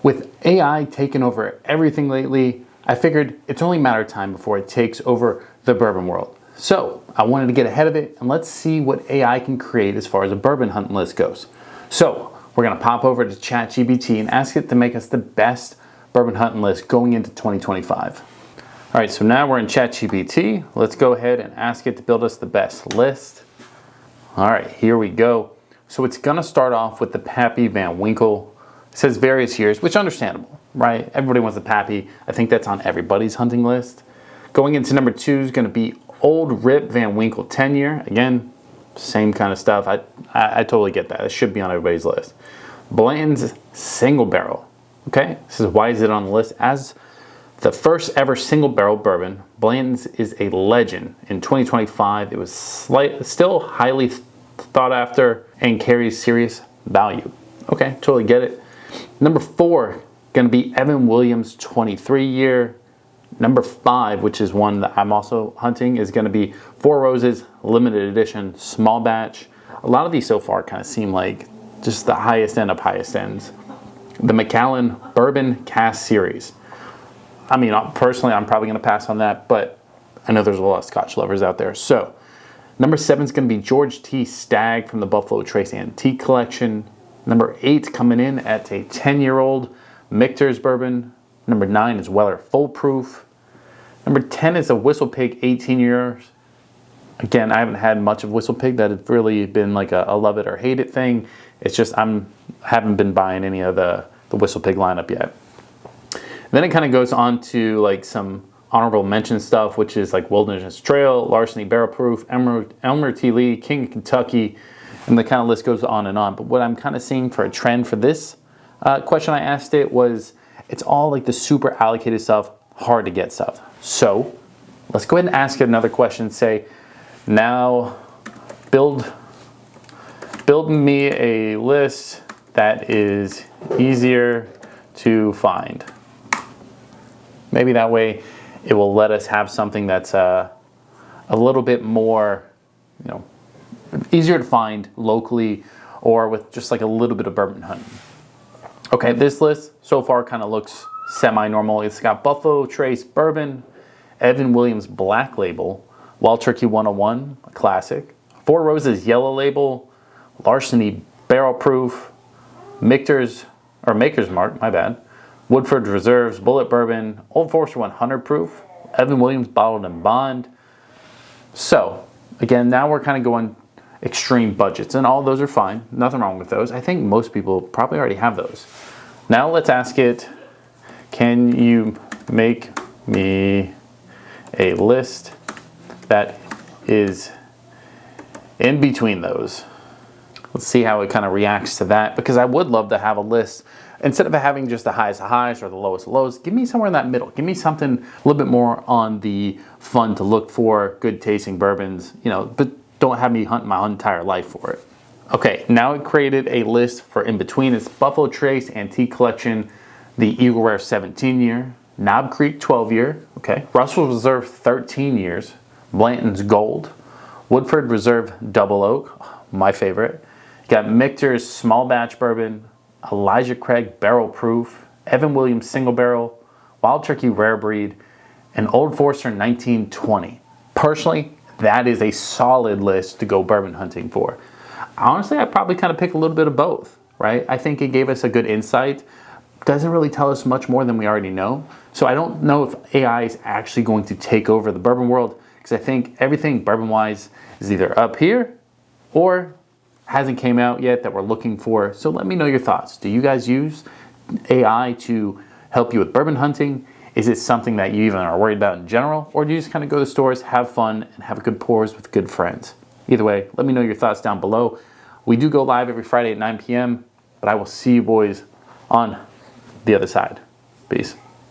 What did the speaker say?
With AI taking over everything lately, I figured it's only a matter of time before it takes over the bourbon world. So I wanted to get ahead of it and let's see what AI can create as far as a bourbon hunting list goes. So we're gonna pop over to ChatGPT and ask it to make us the best bourbon hunting list going into 2025. All right, so now we're in ChatGPT. Let's go ahead and ask it to build us the best list. All right, here we go. So it's gonna start off with the Pappy Van Winkle. It says various years, which is understandable, right? Everybody wants a Pappy. I think that's on everybody's hunting list. Going into number 2 is gonna be Old Rip Van Winkle 10 year. Again, same kind of stuff. I totally get that. It should be on everybody's list. Blanton's Single Barrel. Okay, this is why is it on the list? As the first ever single barrel bourbon, Blanton's is a legend. In 2025, it was still highly thought after and carries serious value. Okay, totally get it. Number 4, gonna be Evan Williams 23 year. Number 5, which is one that I'm also hunting, is gonna be Four Roses limited edition small batch. A lot of these so far kind of seem like just the highest end of highest ends. The Macallan Bourbon Cask Series. I mean, personally, I'm probably gonna pass on that, but I know there's a lot of Scotch lovers out there. So, number 7 is gonna be George T. Stagg from the Buffalo Trace Antique Collection. Number 8 coming in at a 10-year-old Michter's Bourbon. Number 9 is Weller Full Proof. Number 10 is a Whistle Pig 18 years. Again, I haven't had much of Whistle Pig. That has really been like a love it or hate it thing. It's just haven't been buying any of the Whistle Pig lineup yet. Then it kind of goes on to like some honorable mention stuff, which is like Wilderness Trail, Larceny Barrel Proof, Elmer T. Lee, King of Kentucky, and the kind of list goes on and on. But what I'm kind of seeing for a trend for this question I asked it was, it's all like the super allocated stuff, hard to get stuff. So let's go ahead and ask it another question. Say, now build me a list that is easier to find. Maybe that way it will let us have something that's a little bit more, easier to find locally or with just like a little bit of bourbon hunting. Okay, this list so far kind of looks semi-normal. It's got Buffalo Trace Bourbon, Evan Williams Black Label, Wild Turkey 101, a classic, Four Roses Yellow Label, Larceny Barrel Proof, Maker's Mark, my bad, Woodford Reserves Bullet Bourbon, Old Forester 100 Proof, Evan Williams Bottled and Bond. So, again, now we're kind of going extreme budgets, and all those are fine. Nothing wrong with those. I think most people probably already have those. Now let's ask it, can you make me a list that is in between those? Let's see how it kind of reacts to that, because I would love to have a list. Instead of having just the highest of highs or the lowest of lows, give me somewhere in that middle. Give me something a little bit more on the fun to look for, good tasting bourbons, but don't have me hunt my entire life for it. Okay, now it created a list for in between. It's Buffalo Trace Antique Collection, the Eagle Rare 17 year, Knob Creek 12 year, okay, Russell Reserve 13 years, Blanton's Gold, Woodford Reserve Double Oak, my favorite. You got Michter's Small Batch Bourbon, Elijah Craig Barrel Proof, Evan Williams Single Barrel, Wild Turkey Rare Breed, and Old Forester 1920. Personally, that is a solid list to go bourbon hunting for. Honestly, I'd probably kind of pick a little bit of both, right? I think it gave us a good insight. Doesn't really tell us much more than we already know. So I don't know if AI is actually going to take over the bourbon world, because I think everything bourbon-wise is either up here or hasn't came out yet that we're looking for. So let me know your thoughts. Do you guys use AI to help you with bourbon hunting? Is it something that you even are worried about in general? Or do you just kind of go to the stores, have fun, and have good pours with good friends? Either way, let me know your thoughts down below. We do go live every Friday at 9 p.m., but I will see you boys on the other side. Peace.